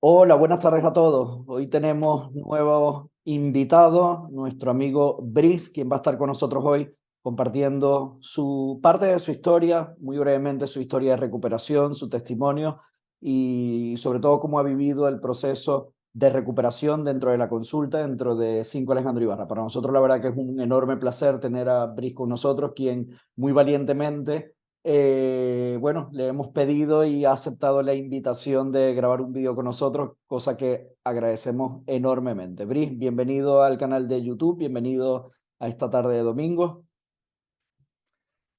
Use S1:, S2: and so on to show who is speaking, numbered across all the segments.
S1: Hola, buenas tardes a todos. Hoy tenemos nuevos invitados, nuestro amigo Brice, quien va a estar con nosotros hoy compartiendo su parte de su historia, muy brevemente su historia de recuperación, su testimonio y sobre todo cómo ha vivido el proceso de recuperación dentro de la consulta, dentro de Cinco Alejandro Ibarra. Para nosotros la verdad que es un enorme placer tener a Brice con nosotros, quien muy valientemente bueno, le hemos pedido y ha aceptado la invitación de grabar un vídeo con nosotros, cosa que agradecemos enormemente. Brice, bienvenido al canal de YouTube, bienvenido a esta tarde de domingo.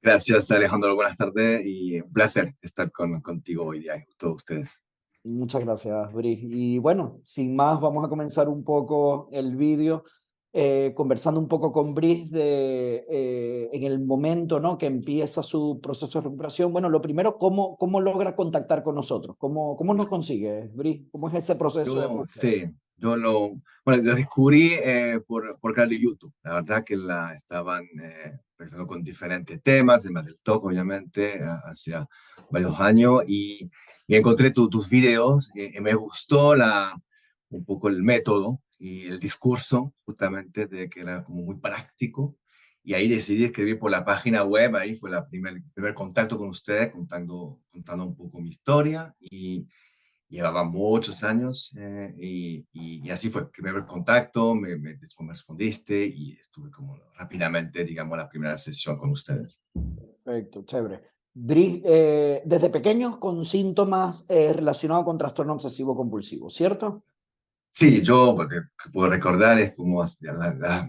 S2: Gracias, Alejandro. Buenas tardes y un placer estar contigo hoy día, todos ustedes.
S1: Muchas gracias, Brice. Y bueno, sin más, vamos a comenzar un poco el vídeo conversando un poco con Brice en el momento, ¿no?, que empieza su proceso de recuperación. Bueno, lo primero, ¿cómo logra contactar con nosotros? ¿Cómo nos consigue, Brice? ¿Cómo es ese proceso de
S2: Yo,
S1: búsqueda?
S2: sí, lo descubrí por canal de YouTube. La verdad que estaban empezando con diferentes temas, temas del talk, obviamente, hace varios años, y encontré tus videos y me gustó un poco el método y el discurso, justamente, de que era como muy práctico. Y ahí decidí escribir por la página web, ahí fue el primer contacto con ustedes, contando un poco mi historia. Y llevaba muchos años y así fue que me dio el contacto, me respondiste y estuve como rápidamente, digamos, la primera sesión con ustedes.
S1: Perfecto, chévere. Brice, desde pequeños con síntomas relacionados con trastorno obsesivo compulsivo, ¿cierto?
S2: Sí, yo lo que puedo recordar es como hasta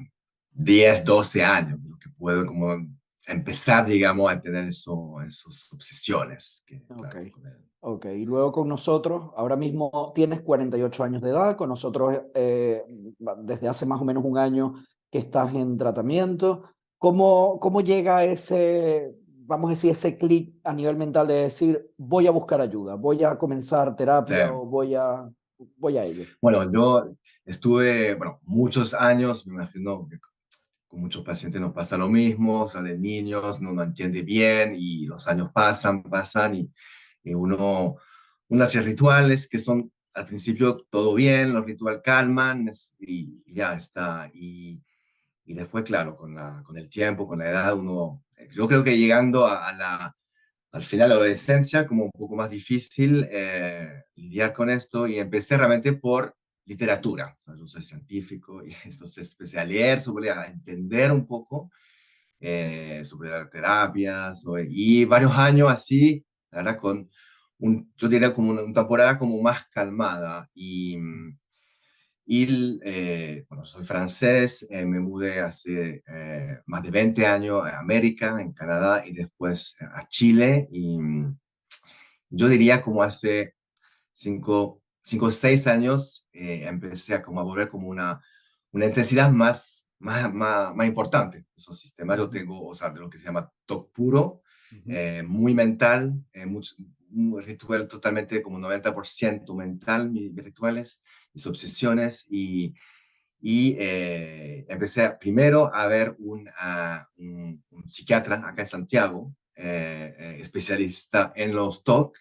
S2: 10, 12 años, lo que puedo como empezar, digamos, a tener esas obsesiones.
S1: Ok,
S2: Claro, con el-
S1: ok. Y luego con nosotros, ahora mismo tienes 48 años de edad, con nosotros desde hace más o menos un año que estás en tratamiento. ¿Cómo llega ese, vamos a decir, ese clic a nivel mental de decir, voy a buscar ayuda, voy a comenzar
S2: sí.
S1: terapia o voy a ello?
S2: Bueno, yo estuve, bueno, muchos años, me imagino que con muchos pacientes nos pasa lo mismo, o sea, de niños no entiende bien y los años pasan y uno hace rituales que son al principio todo bien, los rituales calman y ya está. Y después, claro, con el tiempo, con la edad, yo creo que llegando al final de la adolescencia, como un poco más difícil lidiar con esto y empecé realmente por literatura. O sea, yo soy científico y entonces empecé a leer a entender un poco sobre la terapia y varios años así, la verdad, yo diría como una temporada como más calmada bueno, soy francés, me mudé hace más de 20 años a América, en Canadá, y después a Chile. Yo diría como hace 5 o 6 años empecé a como a volver como una intensidad más importante. Esos sistemas yo
S1: Ujú,
S2: tengo, o sea, de lo que se llama TOC puro,
S1: ujú.
S2: muy mental, un ritual totalmente como 90% mental, mis rituales, mis obsesiones, y empecé primero a ver un psiquiatra acá en Santiago, especialista en los TOC,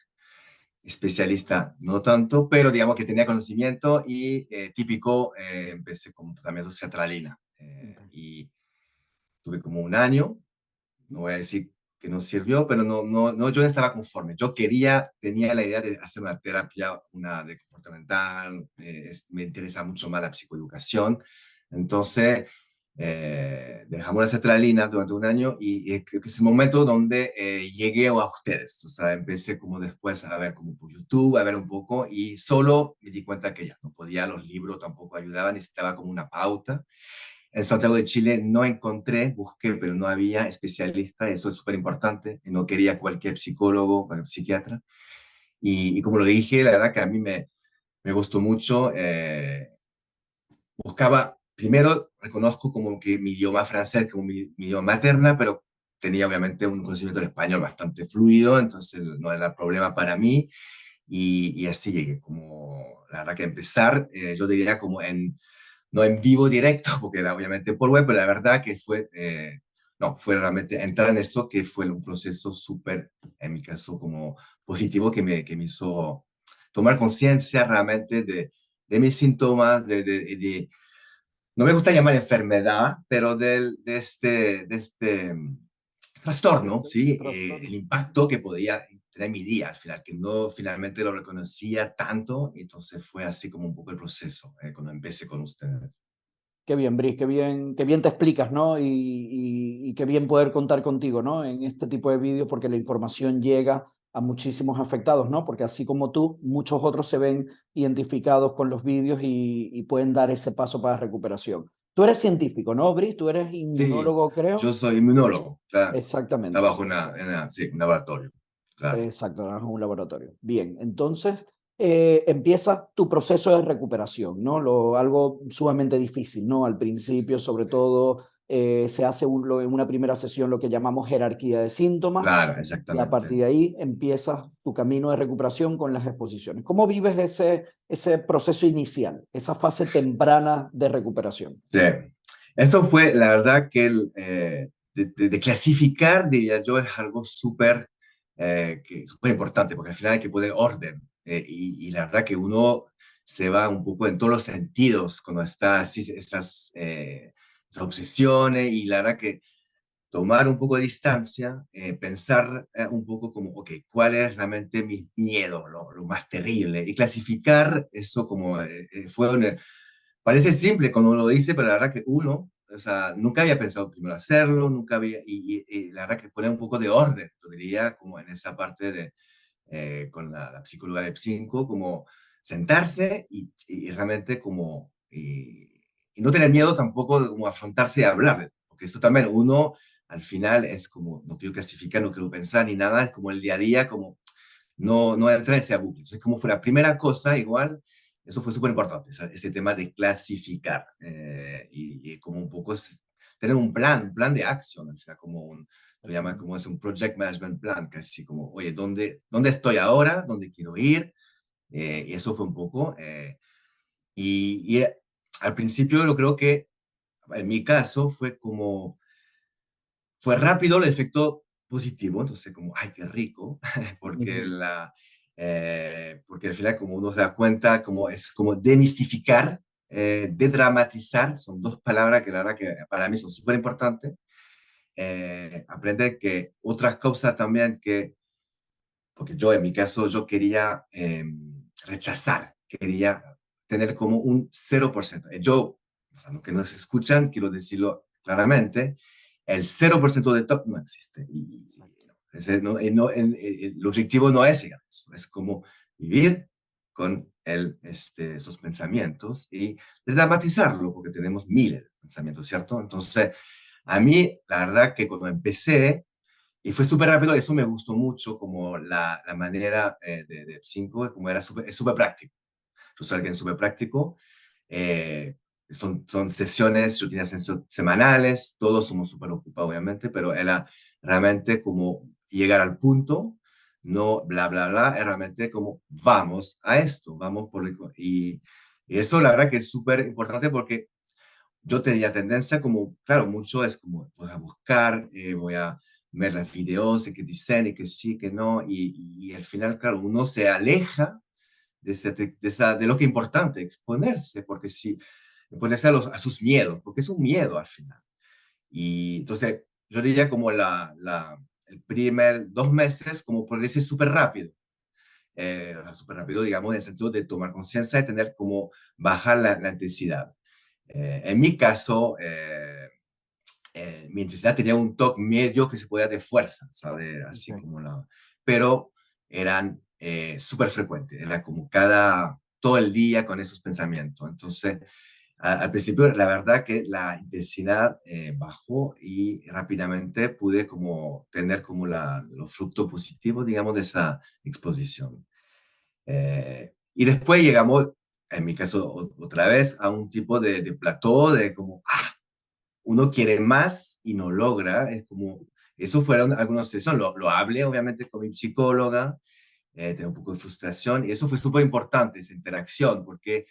S2: especialista no tanto, pero digamos que tenía conocimiento y típico, empecé con tratamiento de sertralina.
S1: Ok.
S2: Y tuve como un año, no voy a decir que no sirvió, pero no, yo no estaba conforme. Tenía la idea de hacer una terapia, una de comportamental, me interesa mucho más la psicoeducación. Entonces, dejamos la sertralina durante un año y creo que es el momento donde llegué a ustedes. O sea, empecé como después a ver como por YouTube, a ver un poco y solo me di cuenta que ya no podía, los libros tampoco ayudaban, necesitaba como una pauta. En Santiago de Chile no encontré, busqué, pero no había especialista, eso es súper importante. No quería cualquier psicólogo, cualquier psiquiatra. Y como lo dije, la verdad que a mí me gustó mucho. Buscaba, primero reconozco como que mi idioma francés como mi idioma materna, pero tenía obviamente un conocimiento del español bastante fluido, entonces no era problema para mí. Y así llegué, como la verdad que empezar, yo diría como no en vivo directo, porque era obviamente por web, pero la verdad que no, fue realmente entrar en eso, que fue un proceso súper, en mi caso, como positivo, que me hizo tomar conciencia realmente de mis síntomas, no me gusta llamar enfermedad, pero de este trastorno, ¿sí? El
S1: Trastorno.
S2: impacto que podía tener mi día al final, que no finalmente lo reconocía tanto, y entonces fue así como un poco el proceso cuando empecé con ustedes.
S1: Qué bien, Brice, qué bien te explicas, ¿no? Y qué bien poder contar contigo, ¿no? En este tipo de vídeos, porque la información llega a muchísimos afectados, ¿no? Porque así como tú, muchos otros se ven identificados con los vídeos y pueden dar ese paso para recuperación. Tú eres científico, ¿no, Brice? Tú eres
S2: Sí,
S1: inmunólogo,
S2: yo
S1: creo.
S2: soy inmunólogo, claro.
S1: Exactamente.
S2: Trabajo sí, en un laboratorio, claro.
S1: Exacto, trabajas en un laboratorio. Bien, entonces empieza tu proceso de recuperación, ¿no? Algo sumamente difícil, ¿no? Al principio, sobre todo, se hace en una primera sesión lo que llamamos jerarquía de síntomas
S2: Claro,
S1: y a
S2: exactamente.
S1: partir de ahí empiezas tu camino de recuperación con las exposiciones. ¿Cómo vives ese proceso inicial, esa fase temprana de recuperación?
S2: Sí. Esto fue, la verdad, que de clasificar, diría yo, es algo súper importante, porque al final hay que poner orden. Y la verdad que uno se va un poco en todos los sentidos cuando está así, esas obsesiones, y la verdad que tomar un poco de distancia, pensar un poco como, ok, ¿cuál es realmente mi miedo, lo más terrible? Y clasificar eso como parece simple cuando uno lo dice, pero la verdad que uno, o sea, nunca había pensado primero hacerlo, nunca había, y la verdad que pone un poco de orden, yo diría, como en esa parte con la psicóloga de 5, como sentarse y realmente y no tener miedo tampoco de como afrontarse y hablar, porque esto también uno al final es como, no quiero clasificar, no quiero pensar ni nada, es como el día a día, como no entra en ese bucle. Entonces, como fue la primera cosa, igual, eso fue súper importante, ese tema de clasificar y como un poco tener un plan de acción, o sea, lo llama como es un project management plan, casi como, oye, ¿dónde estoy ahora? ¿Dónde quiero ir? Y eso fue un poco. Al principio yo creo que en mi caso fue rápido el efecto positivo, entonces como, ay, qué rico, porque,
S1: Ujú.
S2: porque al final como uno se da cuenta, como es como demistificar, dedramatizar, son dos palabras que la verdad que para mí son súper importantes. Aprender que otras cosas también porque yo en mi caso yo quería rechazar, quería tener como un 0%. Yo, o sea, los que nos escuchan, quiero decirlo claramente, el 0% de top no existe.
S1: Exacto.
S2: El objetivo no es llegar a eso, es como vivir con esos pensamientos y dramatizarlo, porque tenemos miles de pensamientos, ¿cierto? Entonces, a mí, la verdad que cuando empecé, y fue súper rápido, eso me gustó mucho, como la manera de 5, como es súper práctico. Yo soy alguien súper práctico. eh, son sesiones, rutinas semanales, todos somos súper ocupados, obviamente, pero era realmente como llegar al punto, no bla, bla, bla, es realmente como vamos a esto, vamos y eso la verdad que es súper importante porque yo tenía tendencia como, claro, mucho es como, voy a buscar, voy a ver los videos de que dicen y que sí, que no, y al final, claro, uno se aleja de lo que es importante, exponerse, porque si, exponerse a sus miedos, porque es un miedo al final. Y entonces, yo diría como el primer 2 meses, como progresé súper rápido, o sea, súper rápido, digamos, en el sentido de tomar conciencia y tener como bajar la intensidad. En mi caso, mi intensidad tenía un toque medio que se podía de fuerza, ¿sabes? Así
S1: Okay.
S2: como pero eran súper frecuentes, era como todo el día con esos pensamientos. Entonces, al principio, la verdad que la intensidad bajó y rápidamente pude como tener como los frutos positivos, digamos, de esa exposición. Y después llegamos, en mi caso, otra vez a un tipo de plató de como, uno quiere más y no logra. Es como, eso fueron algunas sesiones. Lo hablé obviamente con mi psicóloga, tenía un poco de frustración y eso fue súper importante, esa interacción, porque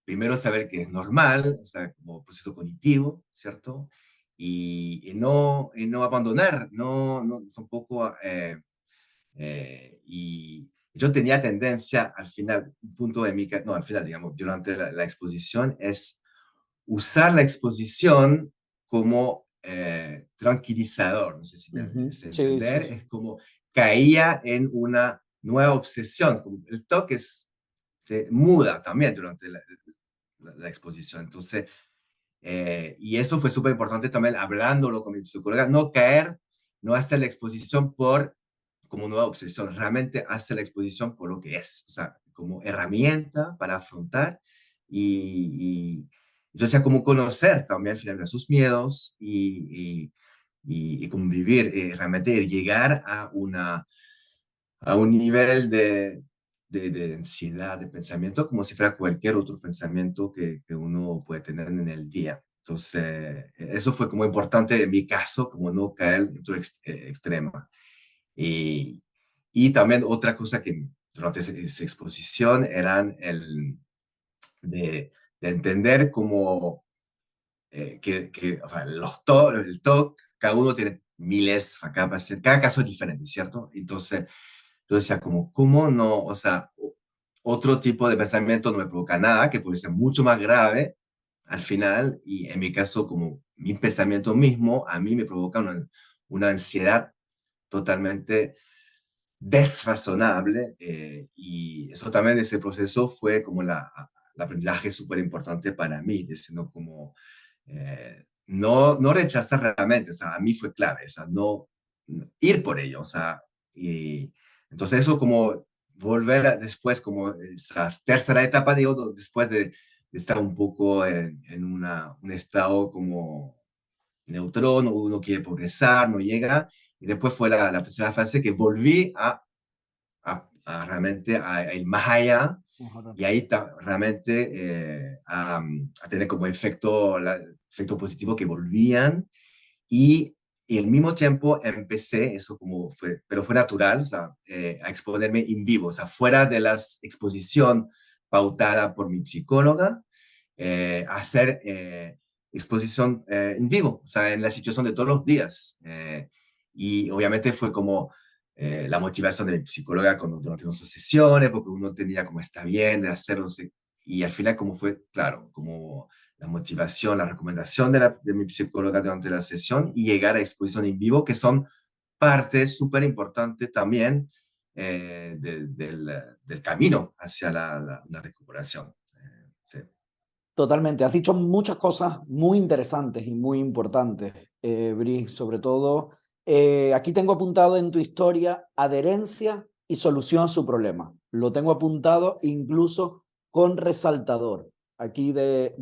S2: primero saber que es normal, o sea, como proceso cognitivo, ¿cierto? Y no abandonar, no tampoco, y yo tenía tendencia al final, un punto de mi, no, al final, digamos, durante la exposición, es usar la exposición como tranquilizador, no sé si me
S1: Ujú.
S2: haces
S1: Sí, sí,
S2: entender,
S1: sí.
S2: es como caía en una nueva obsesión, como el toque se muda también durante la exposición, entonces, y eso fue súper importante también hablándolo con mi psicóloga, no caer, no hacer la exposición como nueva obsesión, realmente hacer la exposición por lo que es, o sea, como herramienta para afrontar y yo sea como conocer también finalmente sus miedos y convivir, realmente llegar a un nivel de densidad de pensamiento como si fuera cualquier otro pensamiento que uno puede tener en el día. Entonces, eso fue como importante en mi caso, como no caer en otro extremo. Y, y también otra cosa que durante esa exposición eran de entender como o sea, el TOC, cada uno tiene miles, cada caso es diferente, ¿cierto? Entonces, yo decía como, ¿cómo no? O sea, otro tipo de pensamiento no me provoca nada, que puede ser mucho más grave al final, y en mi caso, como mi pensamiento mismo, a mí me provoca una ansiedad totalmente desrazonable, y eso también, ese proceso fue como el aprendizaje súper importante para mí, diciendo como, no rechazar realmente, o sea, a mí fue clave, o sea, no ir por ello, o sea, y entonces eso como volver después, como esa tercera etapa, digo, después de estar un poco en un estado como neutrón, uno quiere progresar, no llega, y después fue la tercera fase que volví a realmente a ir más allá
S1: Mejorar.
S2: y ahí realmente a tener como efecto positivo que volvían y al mismo tiempo empecé, eso como fue, pero fue natural, o sea, a exponerme en vivo, o sea, fuera de la exposición pautada por mi psicóloga, a hacer exposición en vivo, o sea, en la situación de todos los días. Y obviamente fue como la motivación de mi psicóloga durante nuestras sesiones, porque uno tenía como está bien de hacerlo, y al final como fue, claro, como la motivación, la recomendación de mi psicóloga durante la sesión y llegar a exposición en vivo, que son parte súper importante también del camino hacia la recuperación. Sí.
S1: Totalmente. Has dicho muchas cosas muy interesantes y muy importantes, Bri. Sobre todo, aquí tengo apuntado en tu historia adherencia y solución a su problema. Lo tengo apuntado incluso con resaltador, aquí de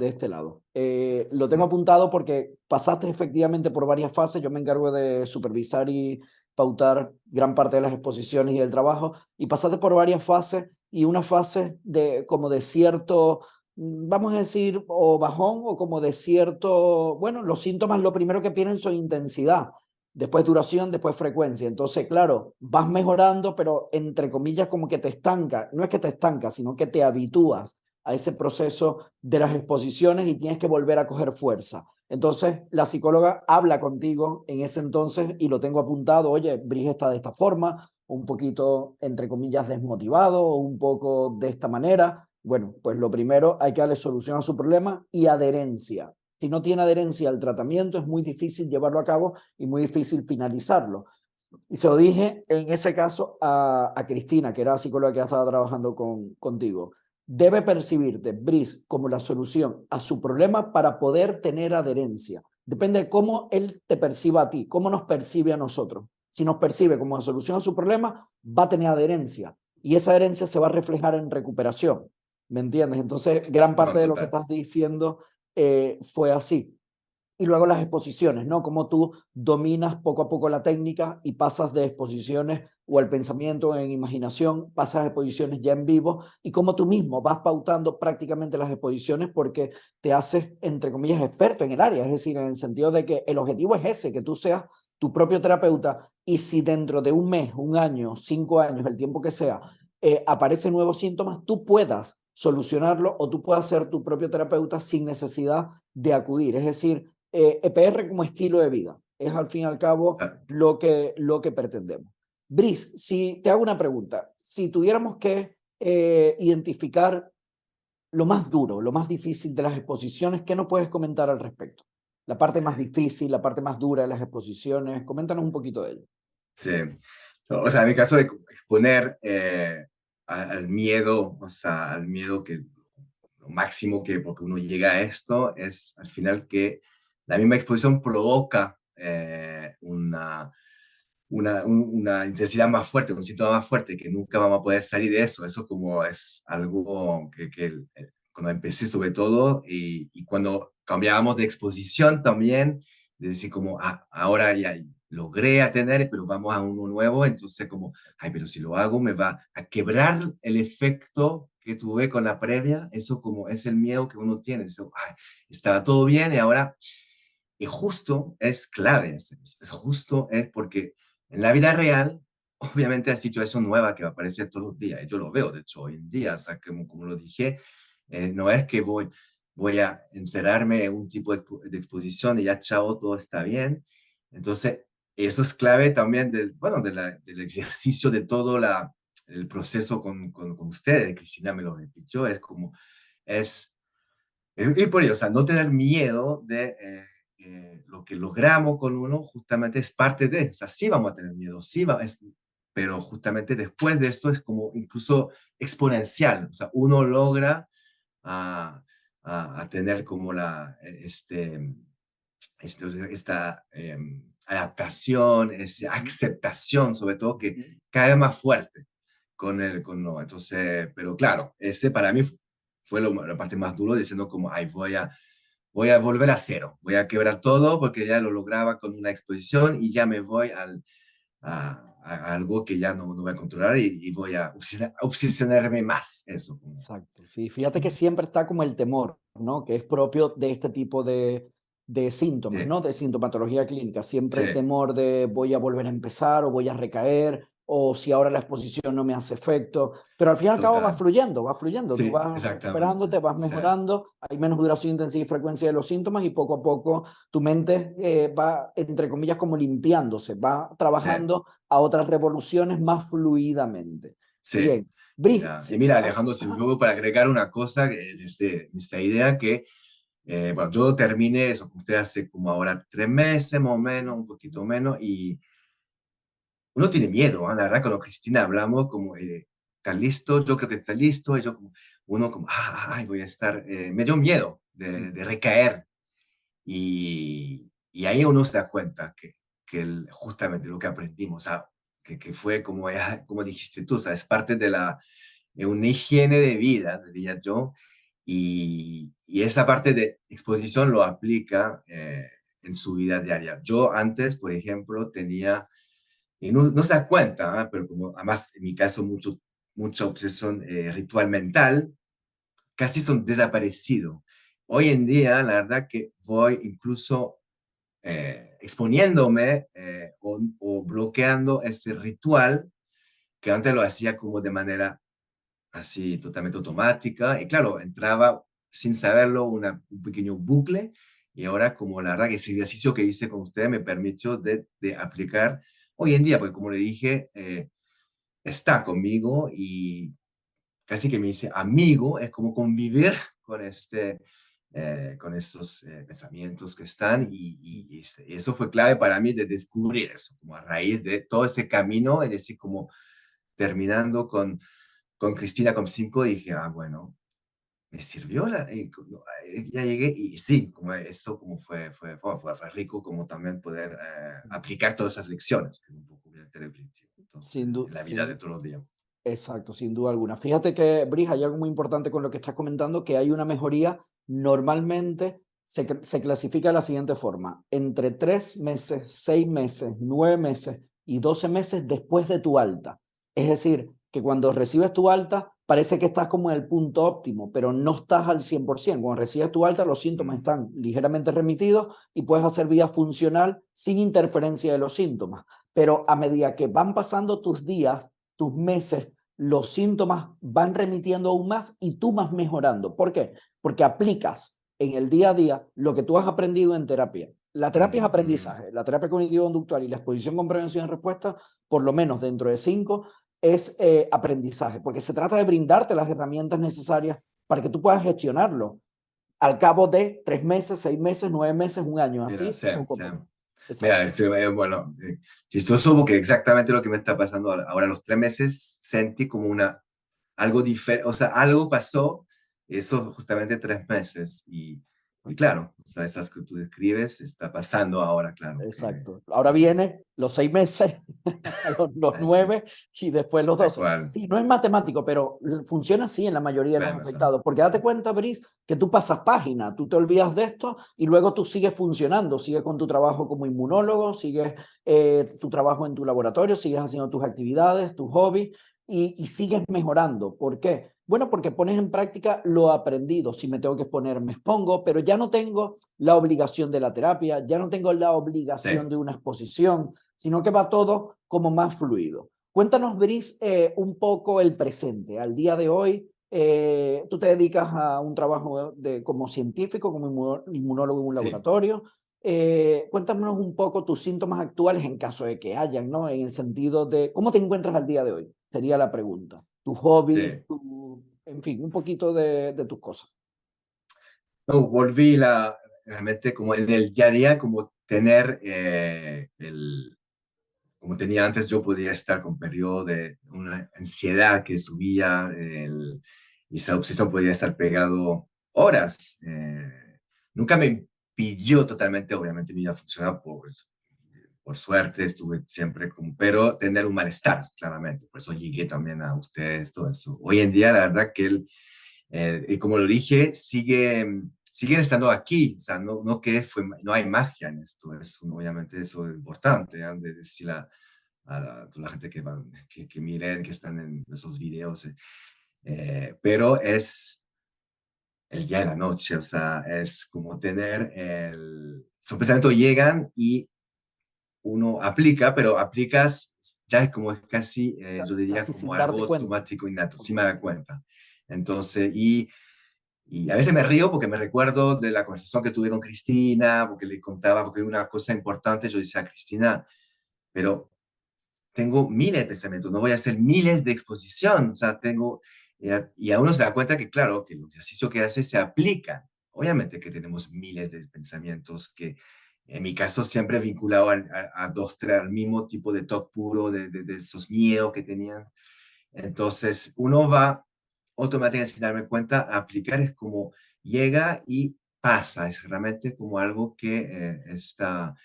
S1: este lado. Lo tengo
S2: Mm.
S1: apuntado porque pasaste efectivamente por varias fases. Yo me encargo de supervisar y pautar gran parte de las exposiciones y del trabajo, y pasaste por varias fases y una fase de como de cierto, vamos a decir, o bajón o como de cierto, bueno, los síntomas lo primero que tienen son intensidad, después duración, después frecuencia. Entonces, claro, vas mejorando, pero entre comillas como que te estanca. No es que te estanca, sino que te habitúas a ese proceso de las exposiciones y tienes que volver a coger fuerza. Entonces, la psicóloga habla contigo en ese entonces y lo tengo apuntado, oye, Brice está de esta forma, un poquito, entre comillas, desmotivado, un poco de esta manera. Bueno, pues lo primero, hay que darle solución a su problema y adherencia. Si no tiene adherencia al tratamiento, es muy difícil llevarlo a cabo y muy difícil finalizarlo. Y se lo dije en ese caso a Cristina, que era la psicóloga que estaba trabajando contigo. Debe percibirte, Brice, como la solución a su problema para poder tener adherencia. Depende de cómo él te perciba a ti, cómo nos percibe a nosotros. Si nos percibe como la solución a su problema, va a tener adherencia. Y esa adherencia se va a reflejar en recuperación. ¿Me entiendes? Entonces, gran
S2: No,
S1: parte de lo que
S2: total.
S1: estás diciendo fue así. Y luego las exposiciones, ¿no? Cómo tú dominas poco a poco la técnica y pasas de exposiciones o el pensamiento en imaginación, pasas a exposiciones ya en vivo y cómo tú mismo vas pautando prácticamente las exposiciones porque te haces, entre comillas, experto en el área, es decir, en el sentido de que el objetivo es ese, que tú seas tu propio terapeuta y si dentro de un mes, un año, 5 años, el tiempo que sea, aparecen nuevos síntomas, tú puedas solucionarlo o tú puedas ser tu propio terapeuta sin necesidad de acudir. Es decir, EPR como estilo de vida. Es al fin y al cabo
S2: Ah,
S1: lo que pretendemos. Brice, si te hago una pregunta, si tuviéramos que identificar lo más duro, lo más difícil de las exposiciones, ¿qué nos puedes comentar al respecto? La parte más difícil, la parte más dura de las exposiciones, coméntanos un poquito de ello.
S2: Sí. O sea, en mi caso de exponer al miedo, o sea, al miedo que lo máximo que, porque uno llega a esto, es al final que la misma exposición provoca una intensidad más fuerte, un síntoma más fuerte, que nunca vamos a poder salir de eso. Eso como es algo que cuando empecé sobre todo y cuando cambiábamos de exposición también, de decir como, ah, ahora ya logré atender, pero vamos a uno nuevo, entonces como, ay, pero si lo hago me va a quebrar el efecto que tuve con la previa, eso como es el miedo que uno tiene, eso, ay, estaba todo bien y ahora, y justo es clave, es justo es porque en la vida real, obviamente hay situación nueva que va a aparecer todos los días. Y yo lo veo, de hecho, hoy en día, o sea, como lo dije, no es que voy a encerrarme en un tipo de exposición y ya, chao, todo está bien. Entonces, eso es clave también bueno, del ejercicio de todo el proceso con ustedes. Cristina me lo repitió, es como, es y por ello, o sea, no tener miedo de lo que logramos con uno, justamente es parte de, o sea, sí vamos a tener miedo, sí va, pero justamente después de esto es como incluso exponencial, o sea, uno logra a, a tener como esta adaptación, esa aceptación, sobre todo, que cada vez más fuerte con no. Entonces, pero claro, ese para mí fue la parte más duro, diciendo como, ay, voy a volver a cero, voy a quebrar todo porque ya lo lograba con una exposición y ya me voy a algo que ya no voy a controlar y voy a obsesionarme más, eso. Como,
S1: Exacto, sí, fíjate que siempre está como el temor, ¿no? Que es propio de este tipo de síntomas,
S2: sí,
S1: ¿no? De sintomatología clínica, siempre
S2: sí,
S1: el temor de voy a volver a empezar o voy a recaer o si ahora la exposición no me hace efecto, pero al fin y al cabo
S2: total.
S1: va fluyendo, tú
S2: Sí,
S1: vas
S2: exactamente.
S1: recuperándote, vas
S2: Sí,
S1: mejorando, hay menos duración, intensidad y frecuencia de los síntomas y poco a poco tu mente va, entre comillas, como limpiándose, va
S2: sí,
S1: trabajando a otras revoluciones más fluidamente.
S2: sí.
S1: Bien, Brice,
S2: Mira, y
S1: sí,
S2: mira, Alejandro, si luego para agregar una cosa, esta idea que bueno, yo terminé eso con usted hace como ahora 3 meses, más o menos, un poquito menos, y uno tiene miedo, ¿ah? La verdad, cuando Cristina hablamos, como, ¿está listo? Yo creo que está listo, y yo como, uno como, ay, voy a estar, me dio miedo de recaer, y ahí uno se da cuenta que justamente lo que aprendimos, o sea, que fue como, como dijiste tú, o sea, es parte de una higiene de vida, diría yo, y esa parte de exposición lo aplica en su vida diaria. Yo antes, por ejemplo, tenía, y no se da cuenta, ¿ah? Pero como además en mi caso mucha obsesión ritual mental, casi son desaparecido. Hoy en día, la verdad que voy incluso exponiéndome o bloqueando ese ritual que antes lo hacía como de manera así totalmente automática. Y claro, entraba sin saberlo un pequeño bucle. Y ahora, como la verdad que ese ejercicio que hice con usted me permitió de aplicar hoy en día, porque como le dije, está conmigo y casi que me dice amigo, es como convivir con con esos pensamientos que están y eso fue clave para mí de descubrir eso, como a raíz de todo ese camino, es decir, como terminando con Cristina con 5 dije, ah, bueno, me sirvió, ya llegué y sí, como eso como fue rico como también poder aplicar todas esas lecciones, que es un poco el principio, entonces,
S1: sin duda,
S2: en la vida de todos los días.
S1: exacto, sin duda alguna. Fíjate que, Bris, hay algo muy importante con lo que estás comentando, que hay una mejoría. Normalmente se clasifica de la siguiente forma: entre 3 meses, 6 meses, 9 meses y 12 meses después de tu alta. Es decir, que cuando recibes tu alta, parece que estás como en el punto óptimo, pero no estás al 100%. Cuando recibes tu alta, los síntomas
S2: Mm,
S1: están ligeramente remitidos y puedes hacer vida funcional sin interferencia de los síntomas. Pero a medida que van pasando tus días, tus meses, los síntomas van remitiendo aún más y tú vas mejorando. ¿Por qué? Porque aplicas en el día a día lo que tú has aprendido en terapia. La terapia es
S2: Mm,
S1: aprendizaje, la terapia cognitivo-conductual y la exposición con prevención y respuesta, por lo menos dentro de 5, es aprendizaje, porque se trata de brindarte las herramientas necesarias para que tú puedas gestionarlo al cabo de 3 meses, 6 meses, 9 meses, un año,
S2: mira,
S1: así,
S2: sí,
S1: poco a
S2: sí.
S1: poco.
S2: Mira,
S1: Exacto,
S2: bueno, chistoso porque exactamente lo que me está pasando ahora. Ahora, a los 3 meses sentí como algo diferente, o sea, algo pasó, eso justamente 3 meses. Y claro, o sea, esas que tú describes está pasando ahora, claro, que
S1: exacto. Ahora viene los 6 meses, los
S2: así,
S1: 9 y después los
S2: tal
S1: 12.
S2: cual,
S1: Sí, no es matemático, pero funciona así en la mayoría de los
S2: claro, eso.
S1: afectados. Porque date cuenta, Brice, que tú pasas página, tú te olvidas de esto y luego tú sigues funcionando, sigues con tu trabajo como inmunólogo, sigues tu trabajo en tu laboratorio, sigues haciendo tus actividades, tus hobbies y sigues mejorando. ¿Por qué? Bueno, porque pones en práctica lo aprendido. Si me tengo que exponer, me expongo, pero ya no tengo la obligación de la terapia, ya no tengo la
S2: Sí,
S1: obligación de una exposición, sino que va todo como más fluido. Cuéntanos, Brice, un poco el presente. Al día de hoy, tú te dedicas a un trabajo como científico, como inmunólogo en un
S2: sí,
S1: laboratorio. Cuéntanos un poco tus síntomas actuales en caso de que hayan, ¿no? En el sentido de cómo te encuentras al día de hoy, sería la pregunta. Tu hobby,
S2: sí.
S1: en fin, un poquito de tus cosas.
S2: No, volví realmente como en el día a día, como tener como tenía antes, yo podía estar con periodo de una ansiedad que subía, y esa obsesión podía estar pegado horas. Nunca me impidió totalmente, obviamente mi vida funcionaba por suerte, estuve siempre como, pero tener un malestar, claramente. Por eso llegué también a ustedes, todo eso. Hoy en día, la verdad que y como lo dije, siguen estando aquí, o sea, no que no hay magia en esto, obviamente eso es importante, ¿eh? De decir a toda la gente que miren, que están en esos videos, pero es el día y la noche, o sea, es como tener esos pensamientos llegan y uno aplica, pero aplicas ya es como es casi, yo diría
S1: Casi
S2: como
S1: sin
S2: algo
S1: darte cuenta.
S2: automático innato,
S1: Ok.
S2: si me da cuenta. Entonces, y a veces me río porque me recuerdo de la conversación que tuve con Cristina, porque le contaba, porque una cosa importante, yo decía, Cristina, pero tengo miles de pensamientos, no voy a hacer miles de exposición, o sea, y a uno se da cuenta que, claro, que el ejercicio que hace se aplica. Obviamente que tenemos miles de pensamientos que, en mi caso, siempre vinculado a dos, tres, al mismo tipo de talk puro, de esos miedos que tenían. Entonces, uno va automáticamente, sin darme cuenta, a aplicar, es como llega y pasa, es realmente como algo que está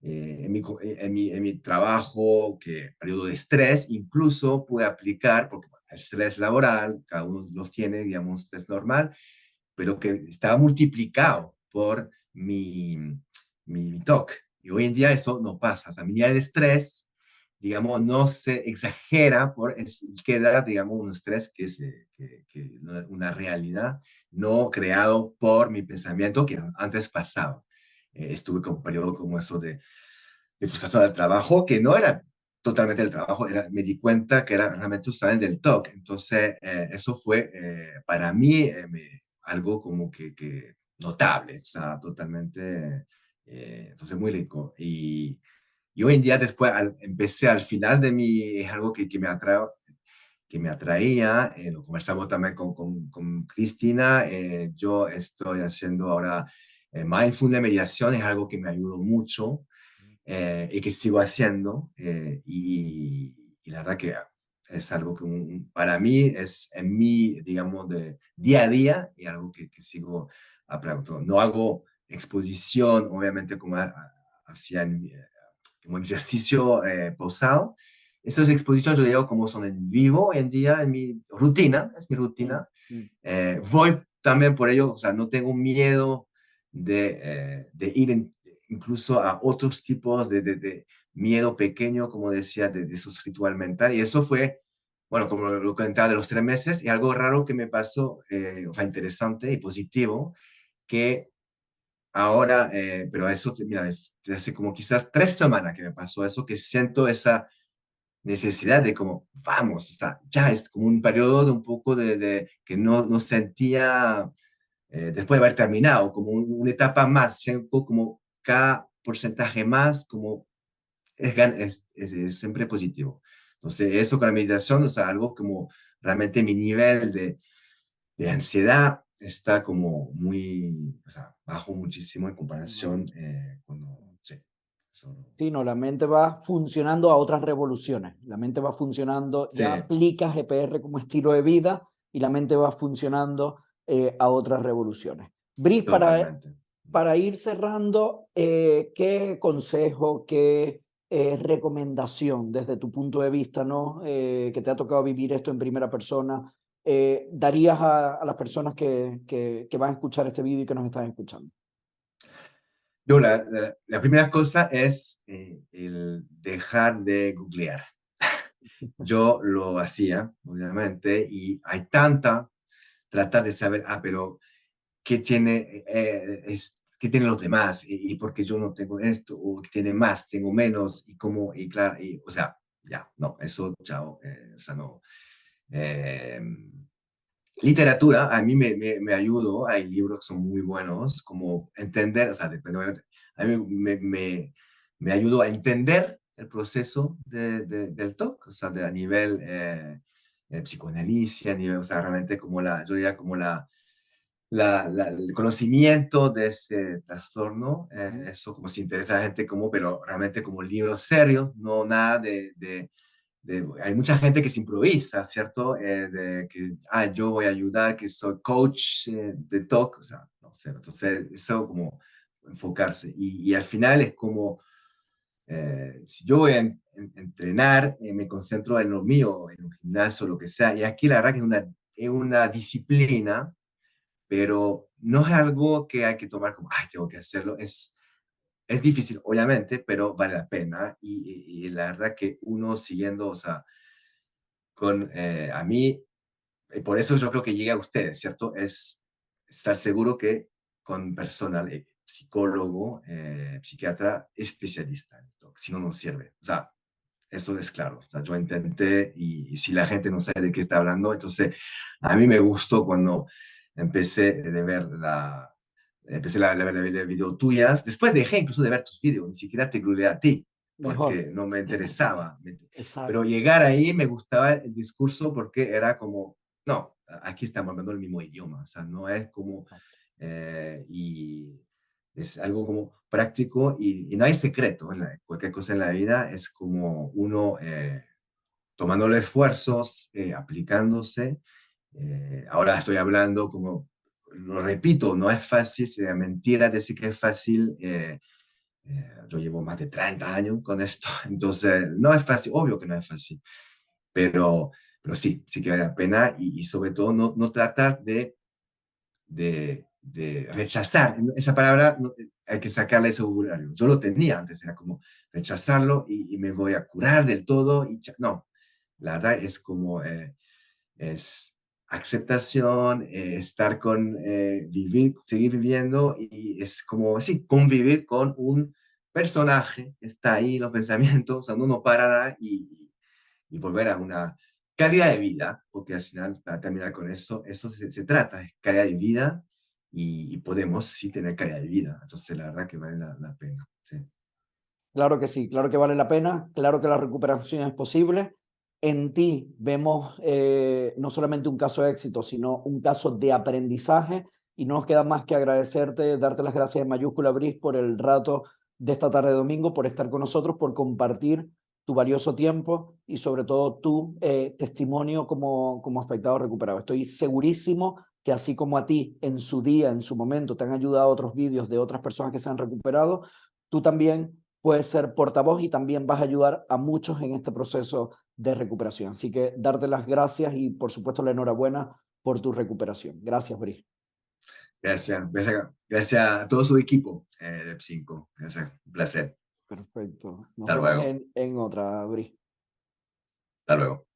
S2: en mi trabajo, que periodo de estrés, incluso puede aplicar, porque bueno, el estrés laboral, cada uno los tiene, digamos, estrés normal, pero que está multiplicado por mi TOC. Y hoy en día eso no pasa. O sea, mi nivel de estrés, digamos, no se exagera queda, digamos, un estrés una realidad, no creado por mi pensamiento que antes pasaba. Estuve con un periodo como eso de frustración del trabajo, que no era totalmente del trabajo, me di cuenta que era realmente justamente del TOC. Entonces, eso fue para mí algo como que notable, o sea, totalmente, entonces muy rico. Y hoy en día, después, empecé al final de es algo que me atraía, lo conversamos también con Cristina, yo estoy haciendo ahora mindfulness meditación, es algo que me ayudó mucho y que sigo haciendo. Y la verdad que es algo que para mí es en mi, digamos, de día a día y algo que sigo aplicando. No hago exposición, obviamente, como hacía como ejercicio pausado. Esas exposiciones yo digo como son en vivo hoy en día, en mi rutina, es mi
S1: Mm,
S2: rutina.
S1: mm.
S2: Voy también por ello, o sea, no tengo miedo de ir incluso a otros tipos de miedo pequeño, como decía, de esos ritual mental. Y eso fue, bueno, como lo comentaba de los 3 meses, y algo raro que me pasó, o sea, interesante y positivo, que ahora, pero eso, mira, hace como quizás 3 semanas que me pasó eso, que siento esa necesidad de como, vamos, está, ya es como un periodo de un poco de que no sentía después de haber terminado, como una etapa más, siento como cada porcentaje más, como es siempre positivo. Entonces, eso con la meditación, o sea, algo como realmente mi nivel de ansiedad está como muy, o sea, bajo muchísimo en comparación
S1: Correcto.
S2: cuando, sí, eso,
S1: Sí, no, la mente va funcionando a otras revoluciones. La mente va funcionando,
S2: sí,
S1: ya aplica GPR como estilo de vida y la mente va funcionando a otras revoluciones. Brice,
S2: totalmente.
S1: para ir cerrando, ¿qué consejo, qué recomendación desde tu punto de vista, ¿no? Que te ha tocado vivir esto en primera persona, darías a las personas que van a escuchar este vídeo y que nos están escuchando?
S2: Yo, la primera cosa es el dejar de googlear. Yo lo hacía, obviamente, y hay tanta, tratar de saber, pero ¿qué tiene, qué tienen los demás? Y por qué yo no tengo esto? ¿O qué tiene más? ¿Tengo menos? Y cómo, y claro, y, o sea, ya, no, eso, chao, o sea, no. Eh, literatura, a mí me ayudó, hay libros que son muy buenos, como entender, o sea, depende, obviamente, a mí me ayudó a entender el proceso del TOC, o sea, a nivel psicoanálisis, a nivel, o sea, realmente como yo diría como el conocimiento de ese trastorno, eso como si interesa a la gente como, pero realmente como libros serios, no nada hay mucha gente que se improvisa, ¿cierto? De que, yo voy a ayudar, que soy coach de TOC, o sea, no sé, entonces eso como enfocarse. Y al final es como, si yo voy a entrenar, me concentro en lo mío, en un gimnasio, lo que sea, y aquí la verdad que es una disciplina, pero no es algo que hay que tomar como, tengo que hacerlo, es difícil, obviamente, pero vale la pena, y la verdad que uno siguiendo, o sea, a mí, por eso yo creo que llegué a ustedes, ¿cierto? Es estar seguro que con personal, psicólogo, psiquiatra, especialista, si no nos sirve. O sea, eso es claro. O sea, yo intenté y si la gente no sabe de qué está hablando, entonces a mí me gustó cuando empecé de ver ver videos tuyas. Después dejé incluso de ver tus videos, ni siquiera te googleé a ti,
S1: Mejor.
S2: porque no me interesaba. Pero
S1: Exacto.
S2: llegar ahí me gustaba el discurso porque era como, no, aquí estamos hablando el mismo idioma, o sea, no es como, y es algo como práctico y no hay secreto, cualquier cosa en la vida es como uno tomando los esfuerzos, aplicándose. Ahora estoy hablando como, lo repito, no es fácil, sería mentira decir que es fácil. Yo llevo más de 30 años con esto, entonces no es fácil, obvio que no es fácil, pero sí, sí que vale la pena y sobre todo no tratar de rechazar. Esa palabra hay que sacarla de ese vocabulario. Yo lo tenía antes, era como rechazarlo y me voy a curar del todo. No, la verdad es como es aceptación, estar vivir, seguir viviendo y es como, sí, convivir con un personaje, está ahí los pensamientos, o sea, uno no para y volver a una calidad de vida, porque al final, para terminar con eso se trata, es calidad de vida y podemos sí tener calidad de vida. Entonces, la verdad que vale la pena. Sí.
S1: Claro que sí, claro que vale la pena, claro que la recuperación es posible. En ti vemos no solamente un caso de éxito, sino un caso de aprendizaje y no nos queda más que agradecerte, darte las gracias en mayúscula, Brice, por el rato de esta tarde de domingo, por estar con nosotros, por compartir tu valioso tiempo y sobre todo tu testimonio como afectado recuperado. Estoy segurísimo que así como a ti en su día, en su momento, te han ayudado otros vídeos de otras personas que se han recuperado, tú también puedes ser portavoz y también vas a ayudar a muchos en este proceso de recuperación. Así que darte las gracias y por supuesto la enhorabuena por tu recuperación. Gracias, Bri.
S2: Gracias a todo su equipo de P5. Gracias, un placer.
S1: Perfecto. Nos
S2: Hasta
S1: vemos
S2: luego.
S1: en otra, Bri.
S2: Hasta luego.